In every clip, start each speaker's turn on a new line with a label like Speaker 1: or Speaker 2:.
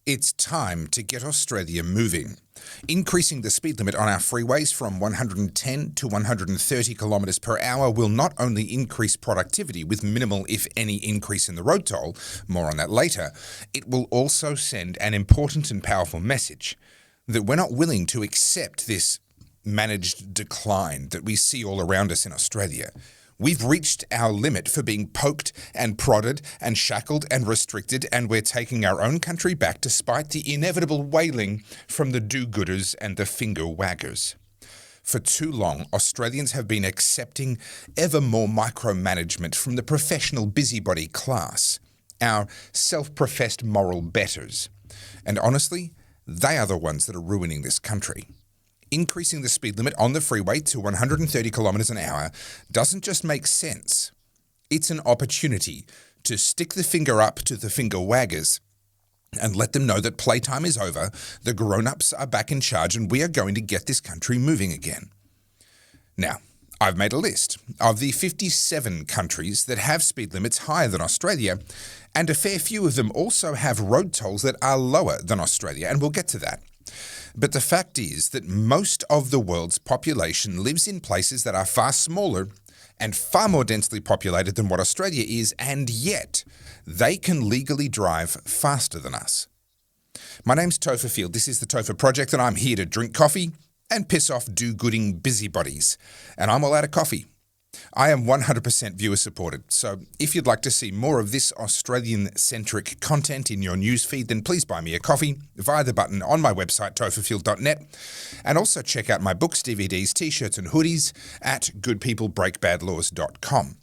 Speaker 1: It's time to get Australia moving. Increasing the speed limit on our freeways from 110 to 130 kilometres per hour will not only increase productivity with minimal, if any, increase in the road toll, more on that later, it will also send an important and powerful message that we're not willing to accept this managed decline that we see all around us in Australia. We've reached our limit for being poked and prodded and shackled and restricted, and we're taking our own country back despite the inevitable wailing from the do-gooders and the finger-waggers. For too long, Australians have been accepting ever more micromanagement from the professional busybody class, our self-professed moral betters. And honestly, they are the ones that are ruining this country. Increasing the speed limit on the freeway to 130 kilometres an hour doesn't just make sense. It's an opportunity to stick the finger up to the finger waggers and let them know that playtime is over, the grown-ups are back in charge, and we are going to get this country moving again. Now, I've made a list of the 57 countries that have speed limits higher than Australia, and a fair few of them also have road tolls that are lower than Australia, and we'll get to that. But the fact is that most of the world's population lives in places that are far smaller and far more densely populated than what Australia is, and yet they can legally drive faster than us. My name's Topher Field, this is the Topher Project, and I'm here to drink coffee and piss off do-gooding busybodies. And I'm all out of coffee. I am 100% viewer supported, so if you'd like to see more of this Australian-centric content in your newsfeed, then please buy me a coffee via the button on my website, topherfield.net, and also check out my books, DVDs, t-shirts and hoodies at goodpeoplebreakbadlaws.com.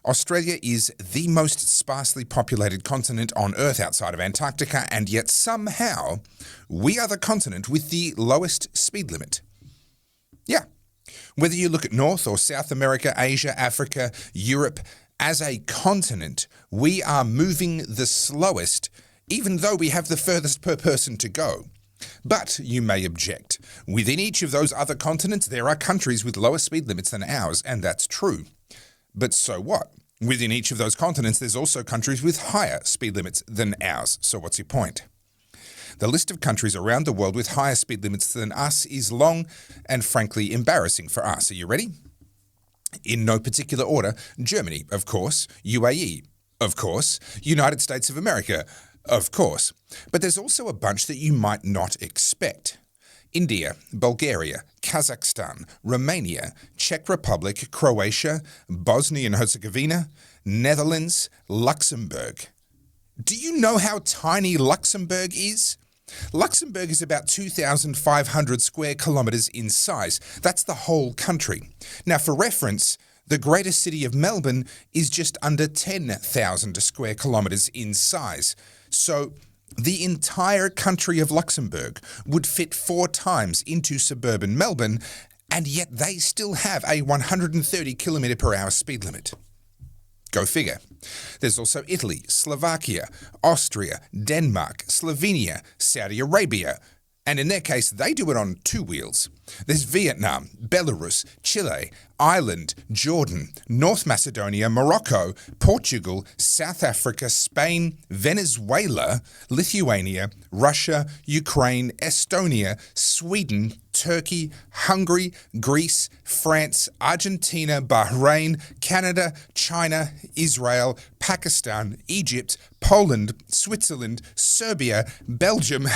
Speaker 1: Australia is the most sparsely populated continent on Earth outside of Antarctica, and yet somehow we are the continent with the lowest speed limit. Yeah. Whether you look at North or South America, Asia, Africa, Europe, as a continent, we are moving the slowest, even though we have the furthest per person to go. But you may object. Within each of those other continents, there are countries with lower speed limits than ours, and that's true. But so what? Within each of those continents, there's also countries with higher speed limits than ours, so what's your point? The list of countries around the world with higher speed limits than us is long and frankly embarrassing for us. Are you ready? In no particular order: Germany, of course; UAE, of course; United States of America, of course. But there's also a bunch that you might not expect. India, Bulgaria, Kazakhstan, Romania, Czech Republic, Croatia, Bosnia and Herzegovina, Netherlands, Luxembourg. Do you know how tiny Luxembourg is? Luxembourg is about 2,500 square kilometres in size. That's the whole country. Now, for reference, the greater city of Melbourne is just under 10,000 square kilometres in size. So the entire country of Luxembourg would fit 4 times into suburban Melbourne, and yet they still have a 130 kilometre per hour speed limit. Go figure. There's also Italy, Slovakia, Austria, Denmark, Slovenia, Saudi Arabia, and in their case, they do it on 2 wheels. There's Vietnam, Belarus, Chile, Ireland, Jordan, North Macedonia, Morocco, Portugal, South Africa, Spain, Venezuela, Lithuania, Russia, Ukraine, Estonia, Sweden, Turkey, Hungary, Greece, France, Argentina, Bahrain, Canada, China, Israel, Pakistan, Egypt, Poland, Switzerland, Serbia, Belgium,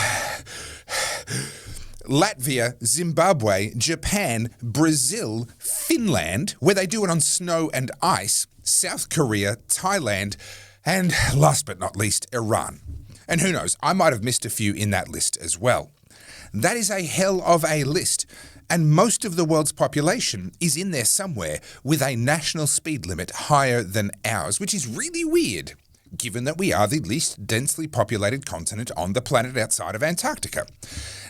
Speaker 1: Latvia, Zimbabwe, Japan, Brazil, Finland, where they do it on snow and ice, South Korea, Thailand, and last but not least, Iran. And who knows, I might have missed a few in that list as well. That is a hell of a list, and most of the world's population is in there somewhere with a national speed limit higher than ours, which is really weird, given that we are the least densely populated continent on the planet outside of Antarctica.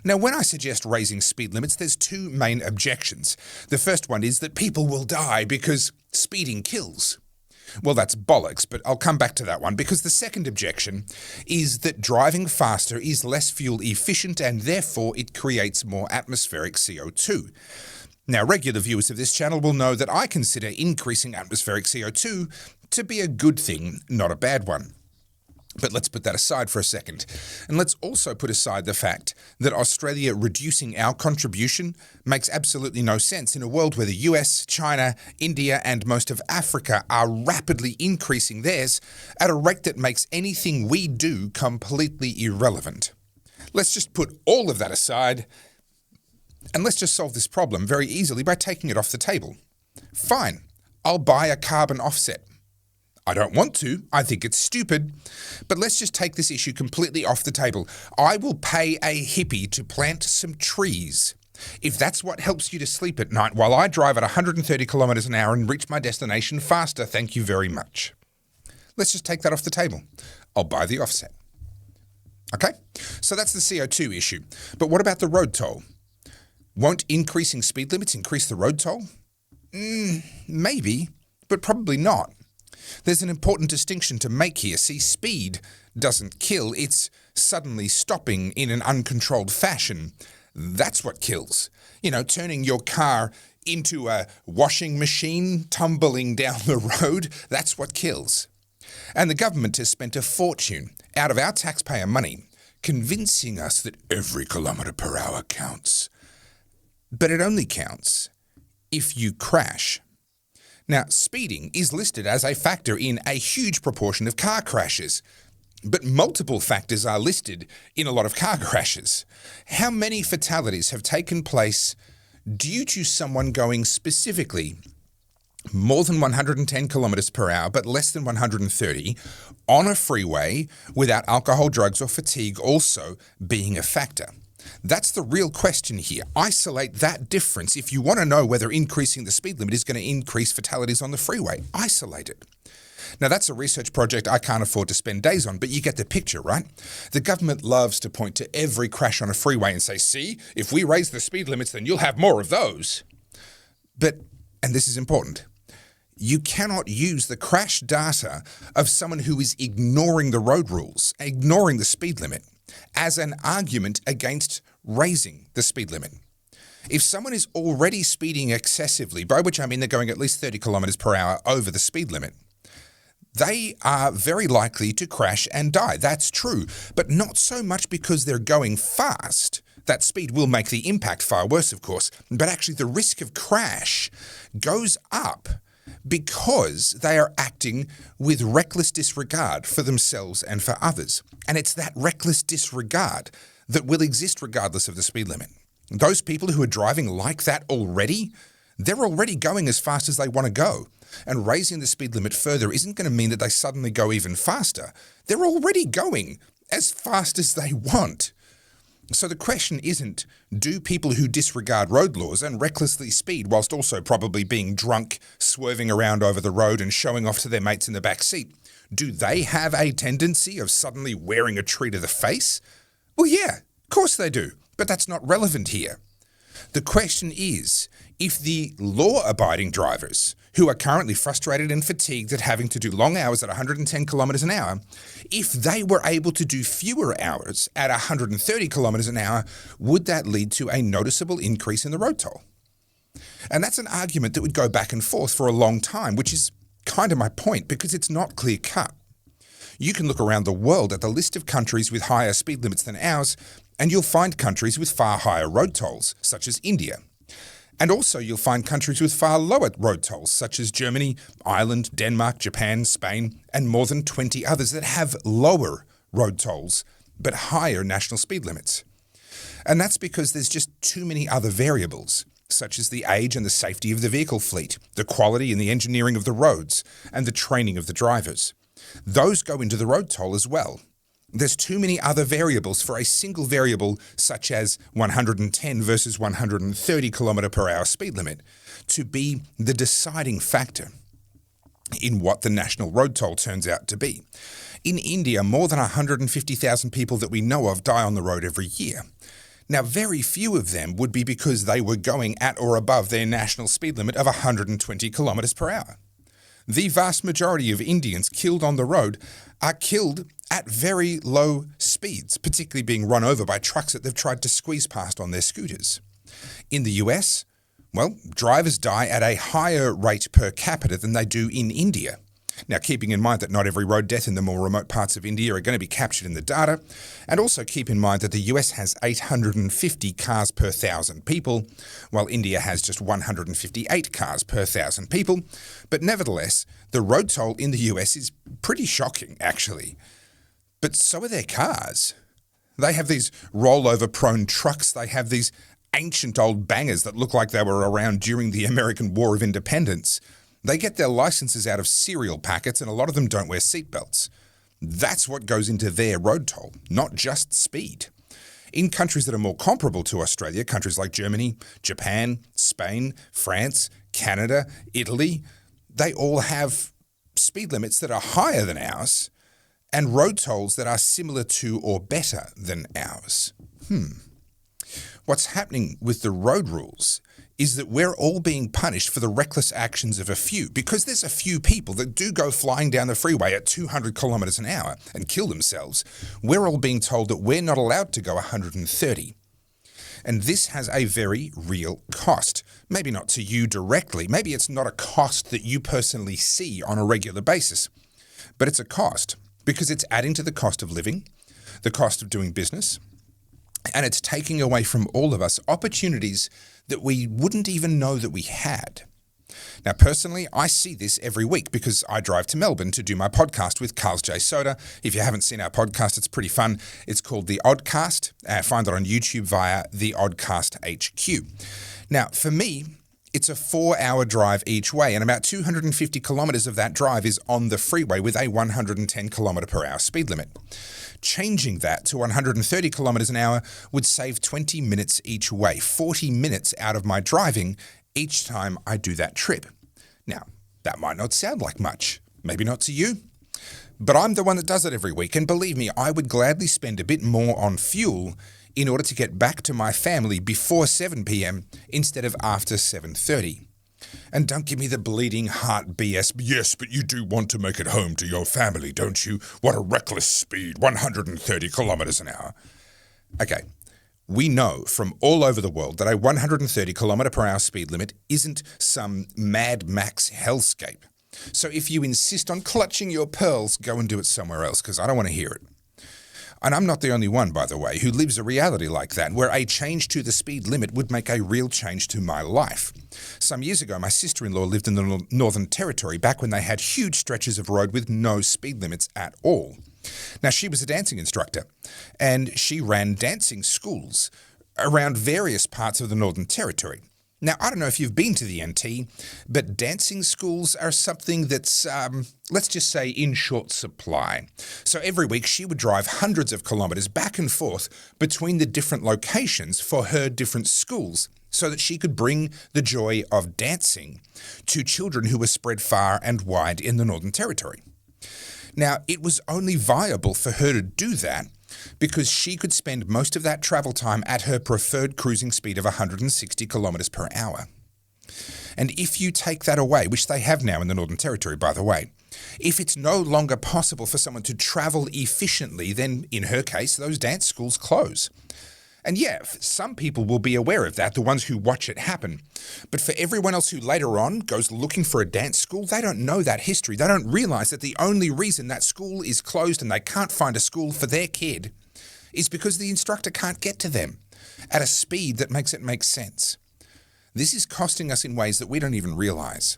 Speaker 1: Now, when I suggest raising speed limits, there's 2 main objections. The first one is that people will die because speeding kills. Well, that's bollocks, but I'll come back to that one, because the second objection is that driving faster is less fuel efficient and therefore it creates more atmospheric CO2. Now, regular viewers of this channel will know that I consider increasing atmospheric CO2 to be a good thing, not a bad one. But let's put that aside for a second. And let's also put aside the fact that Australia reducing our contribution makes absolutely no sense in a world where the US, China, India, and most of Africa are rapidly increasing theirs at a rate that makes anything we do completely irrelevant. Let's just put all of that aside, and let's just solve this problem very easily by taking it off the table. Fine, I'll buy a carbon offset. I don't want to, I think it's stupid, but let's just take this issue completely off the table. I will pay a hippie to plant some trees. If that's what helps you to sleep at night while I drive at 130 kilometers an hour and reach my destination faster, thank you very much. Let's just take that off the table. I'll buy the offset. Okay, so that's the CO2 issue. But what about the road toll? Won't increasing speed limits increase the road toll? Maybe, but probably not. There's an important distinction to make here. See, speed doesn't kill, it's suddenly stopping in an uncontrolled fashion. That's what kills. You know, turning your car into a washing machine, tumbling down the road, that's what kills. And the government has spent a fortune out of our taxpayer money convincing us that every kilometre per hour counts. But it only counts if you crash. Now, speeding is listed as a factor in a huge proportion of car crashes, but multiple factors are listed in a lot of car crashes. How many fatalities have taken place due to someone going specifically more than 110 kilometers per hour, but less than 130 on a freeway without alcohol, drugs, or fatigue also being a factor? That's the real question here. Isolate that difference. If you want to know whether increasing the speed limit is going to increase fatalities on the freeway, isolate it. Now, that's a research project I can't afford to spend days on, but you get the picture, right? The government loves to point to every crash on a freeway and say, see, if we raise the speed limits, then you'll have more of those. But, and this is important, you cannot use the crash data of someone who is ignoring the road rules, ignoring the speed limit, as an argument against raising the speed limit. If someone is already speeding excessively, by which I mean they're going at least 30 kilometers per hour over the speed limit, they are very likely to crash and die. That's true, but not so much because they're going fast. That speed will make the impact far worse, of course, but actually the risk of crash goes up because they are acting with reckless disregard for themselves and for others. And it's that reckless disregard that will exist regardless of the speed limit. Those people who are driving like that already, they're already going as fast as they want to go. And raising the speed limit further isn't going to mean that they suddenly go even faster. They're already going as fast as they want. So the question isn't, do people who disregard road laws and recklessly speed whilst also probably being drunk, swerving around over the road and showing off to their mates in the back seat, do they have a tendency of suddenly wearing a tree to the face? Well, yeah, of course they do, but that's not relevant here. The question is, if the law-abiding drivers who are currently frustrated and fatigued at having to do long hours at 110 kilometers an hour, if they were able to do fewer hours at 130 kilometers an hour, would that lead to a noticeable increase in the road toll? And that's an argument that would go back and forth for a long time, which is kind of my point, because it's not clear-cut. You can look around the world at the list of countries with higher speed limits than ours, and you'll find countries with far higher road tolls, such as India. And also you'll find countries with far lower road tolls, such as Germany, Ireland, Denmark, Japan, Spain, and more than 20 others that have lower road tolls, but higher national speed limits. And that's because there's just too many other variables, such as the age and the safety of the vehicle fleet, the quality and the engineering of the roads, and the training of the drivers. Those go into the road toll as well. There's too many other variables for a single variable such as 110 versus 130 kilometre per hour speed limit to be the deciding factor in what the national road toll turns out to be. In India, more than 150,000 people that we know of die on the road every year. Now, very few of them would be because they were going at or above their national speed limit of 120 kilometres per hour. The vast majority of Indians killed on the road are killed at very low speeds, particularly being run over by trucks that they've tried to squeeze past on their scooters. In the US, well, drivers die at a higher rate per capita than they do in India. Now, keeping in mind that not every road death in the more remote parts of India are going to be captured in the data, and also keep in mind that the US has 850 cars per 1,000 people, while India has just 158 cars per 1,000 people. But nevertheless, the road toll in the US is pretty shocking, actually. But so are their cars. They have these rollover-prone trucks. They have these ancient old bangers that look like they were around during the American War of Independence. They get their licenses out of cereal packets, and a lot of them don't wear seatbelts. That's what goes into their road toll, not just speed. In countries that are more comparable to Australia, countries like Germany, Japan, Spain, France, Canada, Italy, they all have speed limits that are higher than ours and road tolls that are similar to or better than ours. What's happening with the road rules is that we're all being punished for the reckless actions of a few, because there's a few people that do go flying down the freeway at 200 kilometres an hour and kill themselves. We're all being told that we're not allowed to go 130. And this has a very real cost. Maybe not to you directly. Maybe it's not a cost that you personally see on a regular basis. But it's a cost because it's adding to the cost of living, the cost of doing business, and it's taking away from all of us opportunities that we wouldn't even know that we had. Now, personally, I see this every week because I drive to Melbourne to do my podcast with Carl's J. Soda. If you haven't seen our podcast, it's pretty fun. It's called The Oddcast. Find it on YouTube via The Oddcast HQ. Now, for me, it's a 4-hour drive each way, and about 250 kilometres of that drive is on the freeway with a 110 kilometre per hour speed limit. Changing that to 130 kilometres an hour would save 20 minutes each way, 40 minutes out of my driving each time I do that trip. Now, that might not sound like much, maybe not to you, but I'm the one that does it every week, and believe me, I would gladly spend a bit more on fuel in order to get back to my family before 7 p.m. instead of after 7:30. And don't give me the bleeding heart BS. Yes, but you do want to make it home to your family, don't you? What a reckless speed, 130 kilometres an hour. Okay, we know from all over the world that a 130 kilometre per hour speed limit isn't some Mad Max hellscape. So if you insist on clutching your pearls, go and do it somewhere else, because I don't want to hear it. And I'm not the only one, by the way, who lives a reality like that, where a change to the speed limit would make a real change to my life. Some years ago, my sister-in-law lived in the Northern Territory back when they had huge stretches of road with no speed limits at all. Now, she was a dancing instructor, and she ran dancing schools around various parts of the Northern Territory. Now, I don't know if you've been to the NT, but dancing schools are something that's, let's just say, in short supply. So every week she would drive hundreds of kilometres back and forth between the different locations for her different schools so that she could bring the joy of dancing to children who were spread far and wide in the Northern Territory. Now, it was only viable for her to do that because she could spend most of that travel time at her preferred cruising speed of 160 kilometres per hour. And if you take that away, which they have now in the Northern Territory, by the way, if it's no longer possible for someone to travel efficiently, then in her case, those dance schools close. And yeah, some people will be aware of that, the ones who watch it happen. But for everyone else who later on goes looking for a dance school, they don't know that history. They don't realise that the only reason that school is closed and they can't find a school for their kid is because the instructor can't get to them at a speed that makes it make sense. This is costing us in ways that we don't even realise.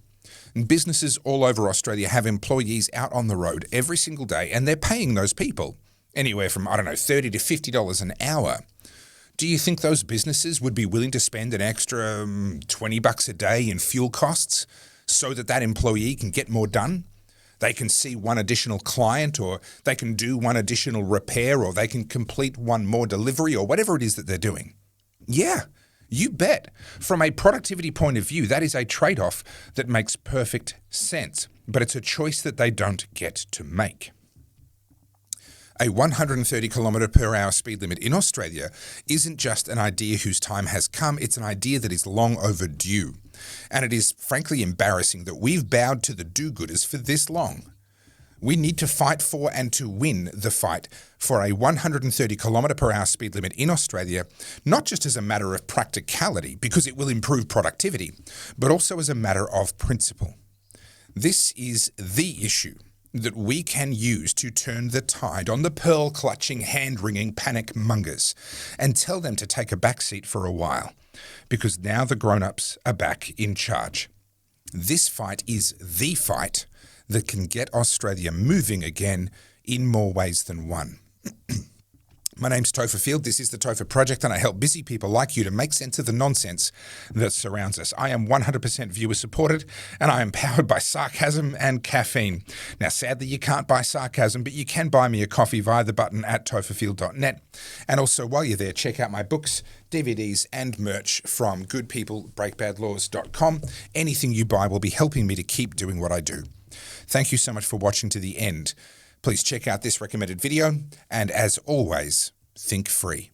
Speaker 1: And businesses all over Australia have employees out on the road every single day, and they're paying those people anywhere from, $30 to $50 an hour. Do you think those businesses would be willing to spend an extra $20 a day in fuel costs so that that employee can get more done? They can see one additional client, or they can do one additional repair, or they can complete one more delivery, or whatever it is that they're doing. Yeah, you bet. From a productivity point of view, that is a trade-off that makes perfect sense, but it's a choice that they don't get to make. A 130 kilometre per hour speed limit in Australia isn't just an idea whose time has come, it's an idea that is long overdue. And it is frankly embarrassing that we've bowed to the do-gooders for this long. We need to fight for and to win the fight for a 130 kilometre per hour speed limit in Australia, not just as a matter of practicality, because it will improve productivity, but also as a matter of principle. This is the issue that we can use to turn the tide on the pearl-clutching, hand-wringing panic mongers and tell them to take a backseat for a while, because now the grown-ups are back in charge. This fight is the fight that can get Australia moving again in more ways than one. My name's Topher Field, this is the Topher Project, and I help busy people like you to make sense of the nonsense that surrounds us. I am 100% viewer supported, and I am powered by sarcasm and caffeine. Now, sadly, you can't buy sarcasm, but you can buy me a coffee via the button at topherfield.net. And also, while you're there, check out my books, DVDs, and merch from goodpeoplebreakbadlaws.com. Anything you buy will be helping me to keep doing what I do. Thank you so much for watching to the end. Please check out this recommended video, and as always, think free.